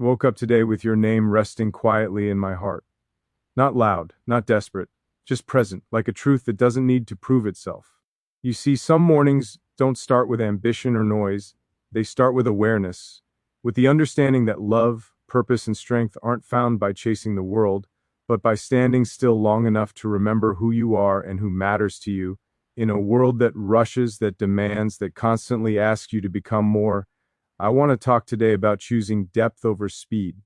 Woke up today with your name resting quietly in my heart. Not loud, not desperate, just present, like a truth that doesn't need to prove itself. You see, some mornings don't start with ambition or noise, they start with awareness, with the understanding that love, purpose, and strength aren't found by chasing the world, but by standing still long enough to remember who you are and who matters to you. In a world that rushes, that demands, that constantly asks you to become more, I want to talk today about choosing depth over speed,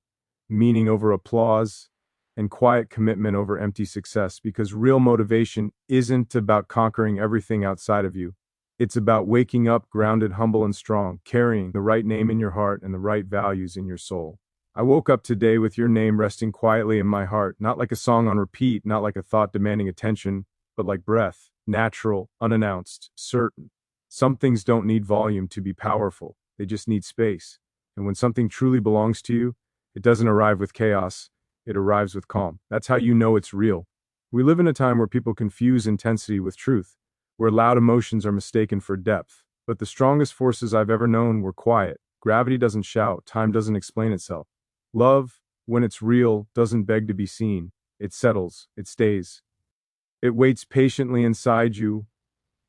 meaning over applause, and quiet commitment over empty success, because real motivation isn't about conquering everything outside of you. It's about waking up grounded, humble, and strong, carrying the right name in your heart and the right values in your soul. I woke up today with your name resting quietly in my heart, not like a song on repeat, not like a thought demanding attention, but like breath, natural, unannounced, certain. Some things don't need volume to be powerful. They just need space. And when something truly belongs to you, it doesn't arrive with chaos, it arrives with calm. That's how you know it's real. We live in a time where people confuse intensity with truth, where loud emotions are mistaken for depth. But the strongest forces I've ever known were quiet. Gravity doesn't shout, time doesn't explain itself. Love, when it's real, doesn't beg to be seen. It settles, it stays. It waits patiently inside you,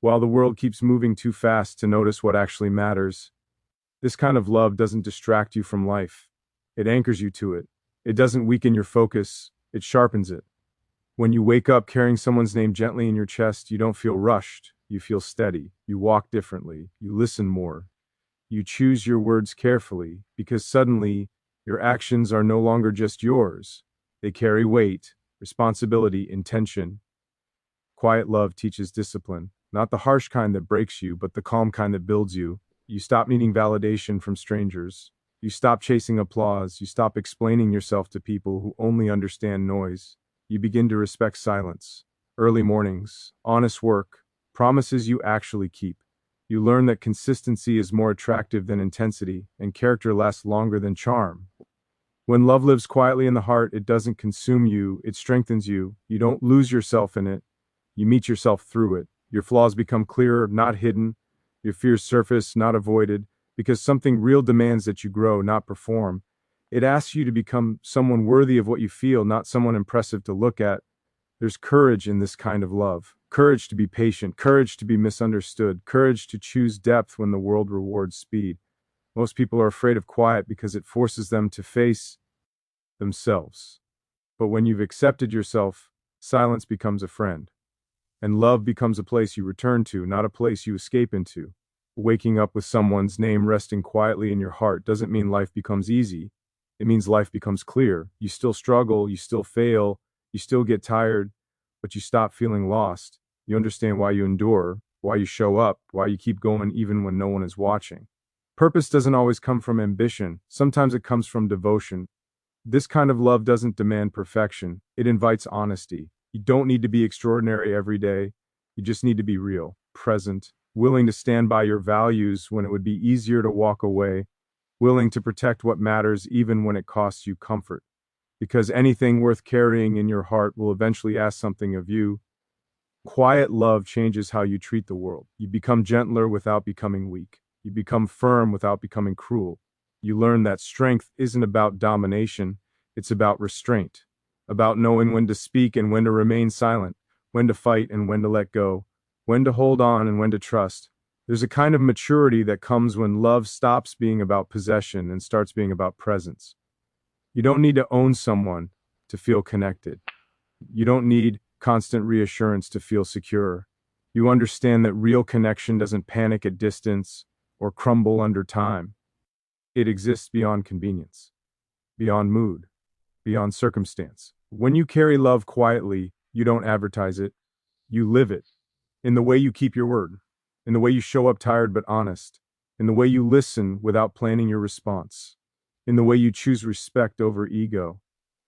while the world keeps moving too fast to notice what actually matters. This kind of love doesn't distract you from life. It anchors you to it. It doesn't weaken your focus, it sharpens it. When you wake up carrying someone's name gently in your chest, you don't feel rushed. You feel steady. You walk differently. You listen more. You choose your words carefully, because suddenly your actions are no longer just yours. They carry weight, responsibility, intention. Quiet love teaches discipline, not the harsh kind that breaks you, but the calm kind that builds you. You stop needing validation from strangers. You stop chasing applause. You stop explaining yourself to people who only understand noise. You begin to respect silence, early mornings, honest work, promises you actually keep. You learn that consistency is more attractive than intensity, and character lasts longer than charm. When love lives quietly in the heart, it doesn't consume you, it strengthens you. You don't lose yourself in it. You meet yourself through it. Your flaws become clearer, not hidden. Your fears surface, not avoided, because something real demands that you grow, not perform. It asks you to become someone worthy of what you feel, not someone impressive to look at. There's courage in this kind of love. Courage to be patient, courage to be misunderstood, courage to choose depth when the world rewards speed. Most people are afraid of quiet because it forces them to face themselves. But when you've accepted yourself, silence becomes a friend. And love becomes a place you return to, not a place you escape into. Waking up with someone's name resting quietly in your heart doesn't mean life becomes easy. It means life becomes clear. You still struggle, you still fail, you still get tired, but you stop feeling lost. You understand why you endure, why you show up, why you keep going even when no one is watching. Purpose doesn't always come from ambition. Sometimes it comes from devotion. This kind of love doesn't demand perfection. It invites honesty. You don't need to be extraordinary every day. You just need to be real, present, willing to stand by your values when it would be easier to walk away, willing to protect what matters even when it costs you comfort. Because anything worth carrying in your heart will eventually ask something of you. Quiet love changes how you treat the world. You become gentler without becoming weak. You become firm without becoming cruel. You learn that strength isn't about domination, it's about restraint, about knowing when to speak and when to remain silent, when to fight and when to let go, when to hold on and when to trust. There's a kind of maturity that comes when love stops being about possession and starts being about presence. You don't need to own someone to feel connected. You don't need constant reassurance to feel secure. You understand that real connection doesn't panic at distance or crumble under time. It exists beyond convenience, beyond mood, beyond circumstance. When you carry love quietly, you don't advertise it, you live it. In the way you keep your word, in the way you show up tired but honest, in the way you listen without planning your response, in the way you choose respect over ego.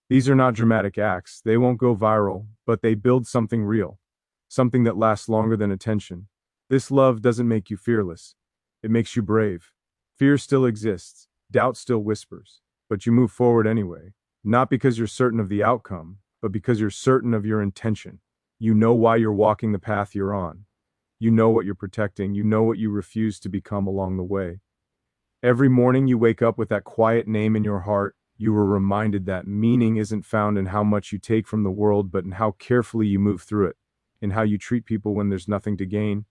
These are not dramatic acts. They won't go viral, but they build something real, something that lasts longer than attention. This love doesn't make you fearless. It makes you brave. Fear still exists. Doubt still whispers. But you move forward anyway. Not because you're certain of the outcome, but because you're certain of your intention. You know why you're walking the path you're on. You know what you're protecting. You know what you refuse to become along the way. Every morning you wake up with that quiet name in your heart. You were reminded that meaning isn't found in how much you take from the world, but in how carefully you move through it, in how you treat people when there's nothing to gain,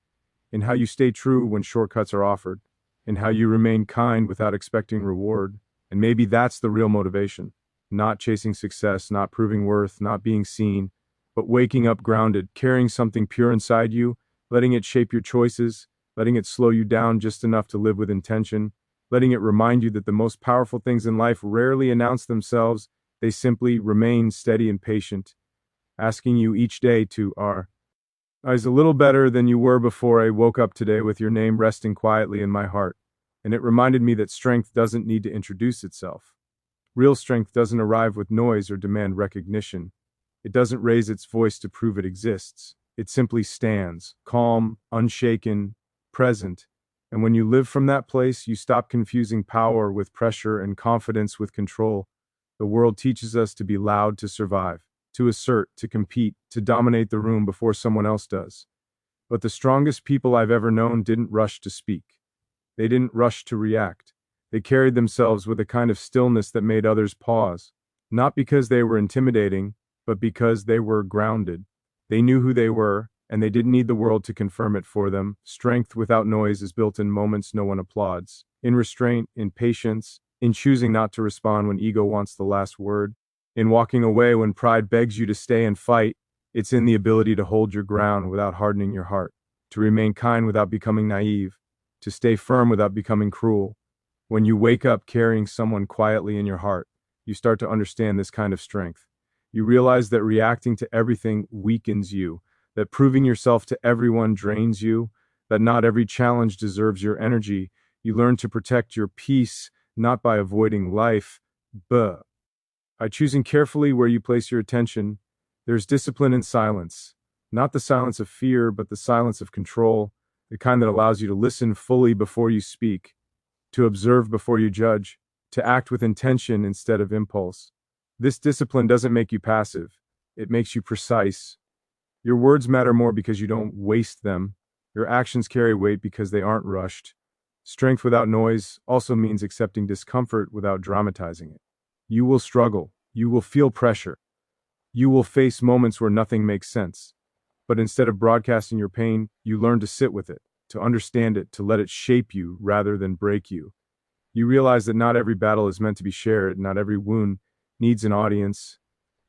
in how you stay true when shortcuts are offered, in how you remain kind without expecting reward. And maybe that's the real motivation. Not chasing success, not proving worth, not being seen, but waking up grounded, carrying something pure inside you, letting it shape your choices, letting it slow you down just enough to live with intention, letting it remind you that the most powerful things in life rarely announce themselves, they simply remain steady and patient, asking you each day to is a little better than you were before I woke up today with your name resting quietly in my heart. And it reminded me that strength doesn't need to introduce itself. Real strength doesn't arrive with noise or demand recognition. It doesn't raise its voice to prove it exists. It simply stands, calm, unshaken, present. And when you live from that place, you stop confusing power with pressure and confidence with control. The world teaches us to be loud to survive, to assert, to compete, to dominate the room before someone else does. But the strongest people I've ever known didn't rush to speak. They didn't rush to react. They carried themselves with a kind of stillness that made others pause. Not because they were intimidating, but because they were grounded. They knew who they were, and they didn't need the world to confirm it for them. Strength without noise is built in moments no one applauds. In restraint, in patience, in choosing not to respond when ego wants the last word, in walking away when pride begs you to stay and fight. It's in the ability to hold your ground without hardening your heart, to remain kind without becoming naive, to stay firm without becoming cruel. When you wake up carrying someone quietly in your heart, you start to understand this kind of strength. You realize that reacting to everything weakens you, that proving yourself to everyone drains you, that not every challenge deserves your energy. You learn to protect your peace, not by avoiding life, but by choosing carefully where you place your attention. There's discipline in silence, not the silence of fear, but the silence of control, the kind that allows you to listen fully before you speak, to observe before you judge, to act with intention instead of impulse. This discipline doesn't make you passive, it makes you precise. Your words matter more because you don't waste them. Your actions carry weight because they aren't rushed. Strength without noise also means accepting discomfort without dramatizing it. You will struggle, you will feel pressure, you will face moments where nothing makes sense. But instead of broadcasting your pain, you learn to sit with it, to understand it, to let it shape you rather than break you. You realize that not every battle is meant to be shared, not every wound needs an audience.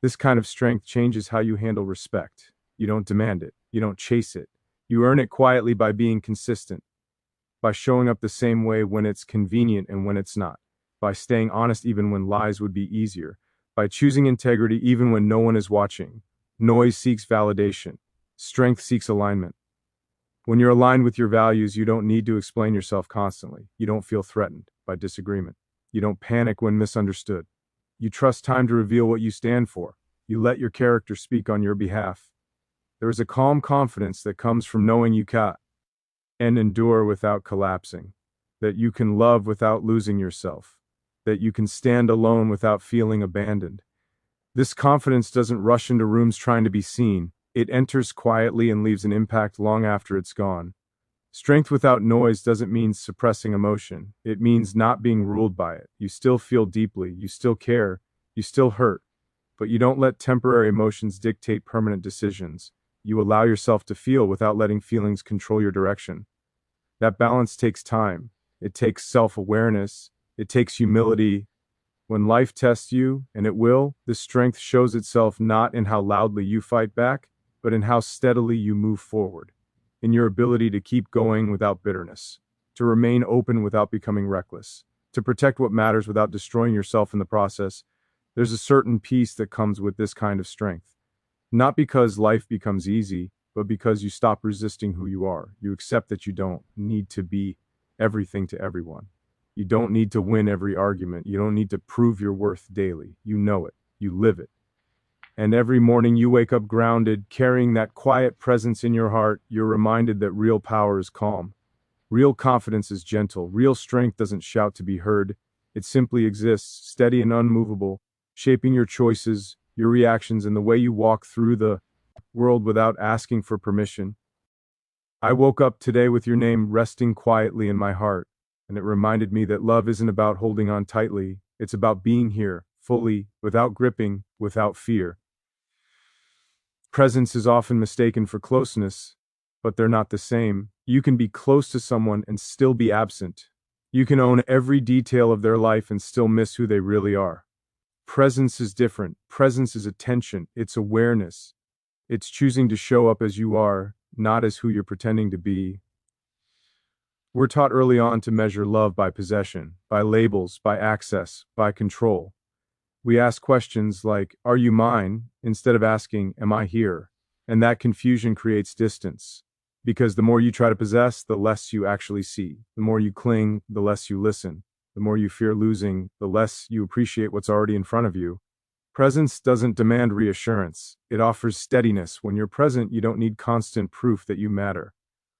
This kind of strength changes how you handle respect. You don't demand it, you don't chase it. You earn it quietly by being consistent, by showing up the same way when it's convenient and when it's not, by staying honest even when lies would be easier, by choosing integrity even when no one is watching. Noise seeks validation. Strength seeks alignment. When you're aligned with your values, you don't need to explain yourself constantly. You don't feel threatened by disagreement. You don't panic when misunderstood. You trust time to reveal what you stand for. You let your character speak on your behalf. There is a calm confidence that comes from knowing you can and endure without collapsing, that you can love without losing yourself, that you can stand alone without feeling abandoned. This confidence doesn't rush into rooms trying to be seen. It enters quietly and leaves an impact long after it's gone. Strength without noise doesn't mean suppressing emotion. It means not being ruled by it. You still feel deeply, you still care, you still hurt, but you don't let temporary emotions dictate permanent decisions. You allow yourself to feel without letting feelings control your direction. That balance takes time. It takes self-awareness. It takes humility. When life tests you, and it will, this strength shows itself not in how loudly you fight back, but in how steadily you move forward, in your ability to keep going without bitterness, to remain open without becoming reckless, to protect what matters without destroying yourself in the process. There's a certain peace that comes with this kind of strength. Not because life becomes easy, but because you stop resisting who you are. You accept that you don't need to be everything to everyone. You don't need to win every argument. You don't need to prove your worth daily. You know it. You live it. And every morning you wake up grounded, carrying that quiet presence in your heart. You're reminded that real power is calm. Real confidence is gentle. Real strength doesn't shout to be heard. It simply exists, steady and unmovable, shaping your choices, your reactions, and the way you walk through the world without asking for permission. I woke up today with your name resting quietly in my heart, and it reminded me that love isn't about holding on tightly. It's about being here, fully, without gripping, without fear. Presence is often mistaken for closeness, but they're not the same. You can be close to someone and still be absent. You can own every detail of their life and still miss who they really are. Presence is different. Presence is attention, it's awareness. It's choosing to show up as you are, not as who you're pretending to be. We're taught early on to measure love by possession, by labels, by access, by control. We ask questions like, "Are you mine?" instead of asking, "Am I here?" And that confusion creates distance. Because the more you try to possess, the less you actually see. The more you cling, the less you listen. The more you fear losing, the less you appreciate what's already in front of you. Presence doesn't demand reassurance. It offers steadiness. When you're present, you don't need constant proof that you matter.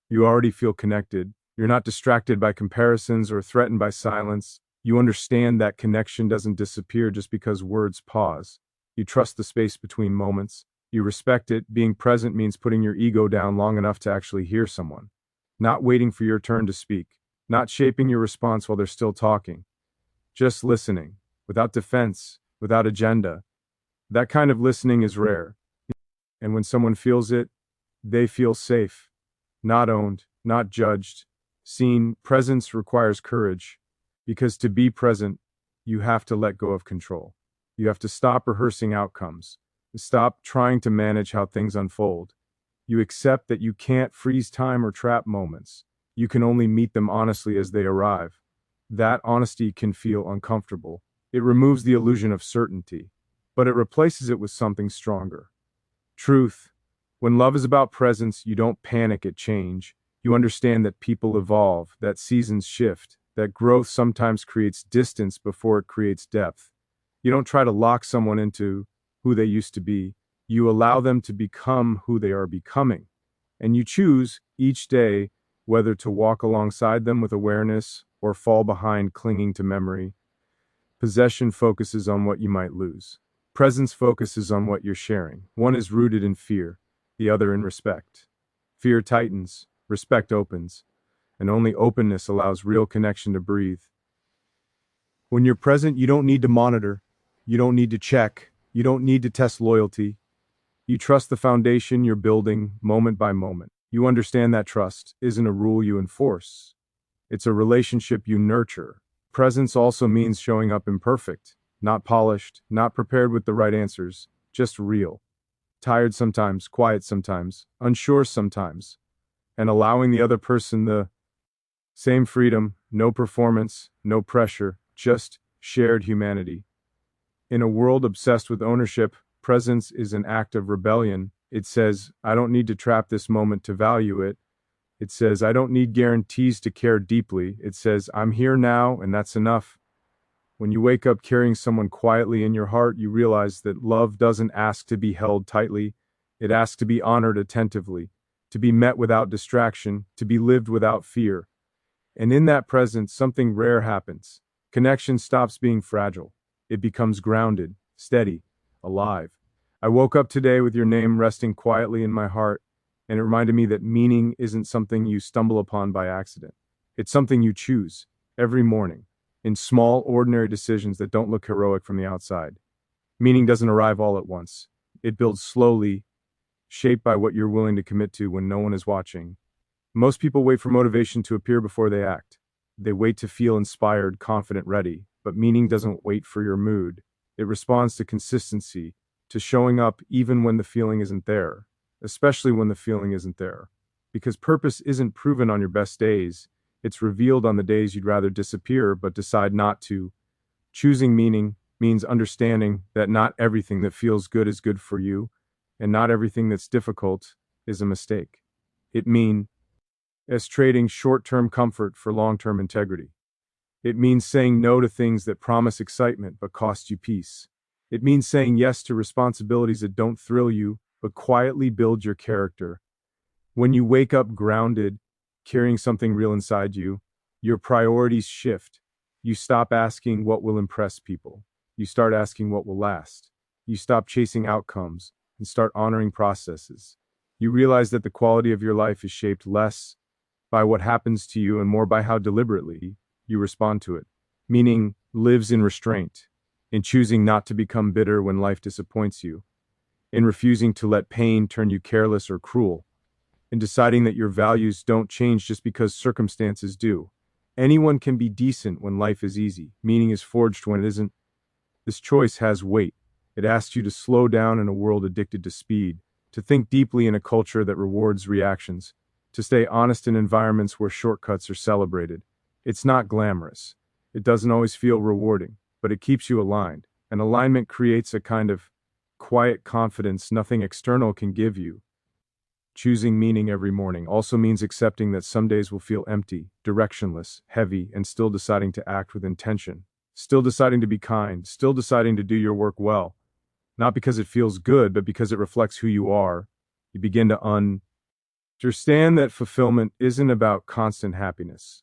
You already feel connected. You're not distracted by comparisons or threatened by silence. You understand that connection doesn't disappear just because words pause. You trust the space between moments. You respect it. Being present means putting your ego down long enough to actually hear someone. Not waiting for your turn to speak. Not shaping your response while they're still talking. Just listening. Without defense. Without agenda. That kind of listening is rare. And when someone feels it, they feel safe. Not owned. Not judged. Seen. Presence requires courage. Because to be present, you have to let go of control. You have to stop rehearsing outcomes. Stop trying to manage how things unfold. You accept that you can't freeze time or trap moments. You can only meet them honestly as they arrive. That honesty can feel uncomfortable. It removes the illusion of certainty, but it replaces it with something stronger. Truth. When love is about presence, you don't panic at change. You understand that people evolve, that seasons shift, that growth sometimes creates distance before it creates depth. You don't try to lock someone into who they used to be. You allow them to become who they are becoming. And you choose each day whether to walk alongside them with awareness or fall behind clinging to memory. Possession focuses on what you might lose. Presence focuses on what you're sharing. One is rooted in fear, the other in respect. Fear tightens, respect opens, and only openness allows real connection to breathe. When you're present, you don't need to monitor. You don't need to check. You don't need to test loyalty. You trust the foundation you're building moment by moment. You understand that trust isn't a rule you enforce. It's a relationship you nurture. Presence also means showing up imperfect, not polished, not prepared with the right answers, just real. Tired sometimes, quiet sometimes, unsure sometimes, and allowing the other person the same freedom, no performance, no pressure, just shared humanity. In a world obsessed with ownership, presence is an act of rebellion. It says, I don't need to trap this moment to value it. It says, I don't need guarantees to care deeply. It says, I'm here now, and that's enough. When you wake up carrying someone quietly in your heart, you realize that love doesn't ask to be held tightly. It asks to be honored attentively, to be met without distraction, to be lived without fear. And in that presence, something rare happens. Connection stops being fragile. It becomes grounded, steady, alive. I woke up today with your name resting quietly in my heart, and it reminded me that meaning isn't something you stumble upon by accident. It's something you choose every morning in small, ordinary decisions that don't look heroic from the outside. Meaning doesn't arrive all at once. It builds slowly, shaped by what you're willing to commit to when no one is watching. Most people wait for motivation to appear before they act. They wait to feel inspired, confident, ready. But meaning doesn't wait for your mood. It responds to consistency, to showing up even when the feeling isn't there, especially when the feeling isn't there. Because purpose isn't proven on your best days. It's revealed on the days you'd rather disappear but decide not to. Choosing meaning means understanding that not everything that feels good is good for you, and not everything that's difficult is a mistake. It means trading short-term comfort for long-term integrity. It means saying no to things that promise excitement but cost you peace. It means saying yes to responsibilities that don't thrill you but quietly build your character. When you wake up grounded, carrying something real inside you, your priorities shift. You stop asking what will impress people. You start asking what will last. You stop chasing outcomes and start honoring processes. You realize that the quality of your life is shaped less by what happens to you and more by how deliberately you respond to it. Meaning lives in restraint. in choosing not to become bitter when life disappoints you, in refusing to let pain turn you careless or cruel, in deciding that your values don't change just because circumstances do. Anyone can be decent when life is easy, meaning is forged when it isn't. This choice has weight. It asks you to slow down in a world addicted to speed, to think deeply in a culture that rewards reactions, to stay honest in environments where shortcuts are celebrated. It's not glamorous. It doesn't always feel rewarding, but it keeps you aligned. And alignment creates a kind of quiet confidence nothing external can give you. Choosing meaning every morning also means accepting that some days will feel empty, directionless, heavy, and still deciding to act with intention. Still deciding to be kind, still deciding to do your work well. Not because it feels good, but because it reflects who you are. You begin to understand that fulfillment isn't about constant happiness.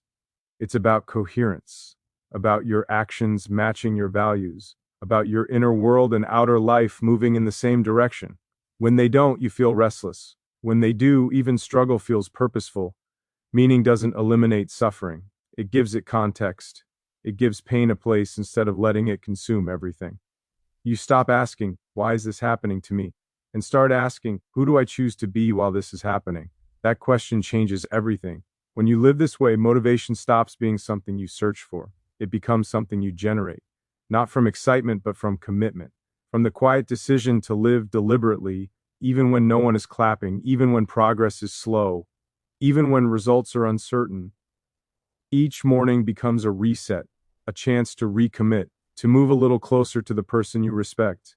It's about coherence, about your actions matching your values, about your inner world and outer life moving in the same direction. When they don't, you feel restless. When they do, even struggle feels purposeful. Meaning doesn't eliminate suffering. It gives it context. It gives pain a place instead of letting it consume everything. You stop asking, why is this happening to me? And start asking, who do I choose to be while this is happening? That question changes everything. When you live this way, motivation stops being something you search for. It becomes something you generate. Not from excitement, but from commitment. From the quiet decision to live deliberately, even when no one is clapping, even when progress is slow, even when results are uncertain. Each morning becomes a reset, a chance to recommit, to move a little closer to the person you respect,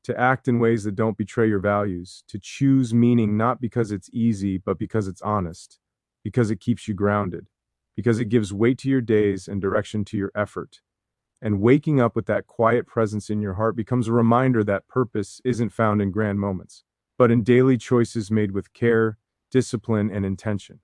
to act in ways that don't betray your values, to choose meaning not because it's easy, but because it's honest, because it keeps you grounded, because it gives weight to your days and direction to your effort. And waking up with that quiet presence in your heart becomes a reminder that purpose isn't found in grand moments, but in daily choices made with care, discipline, and intention.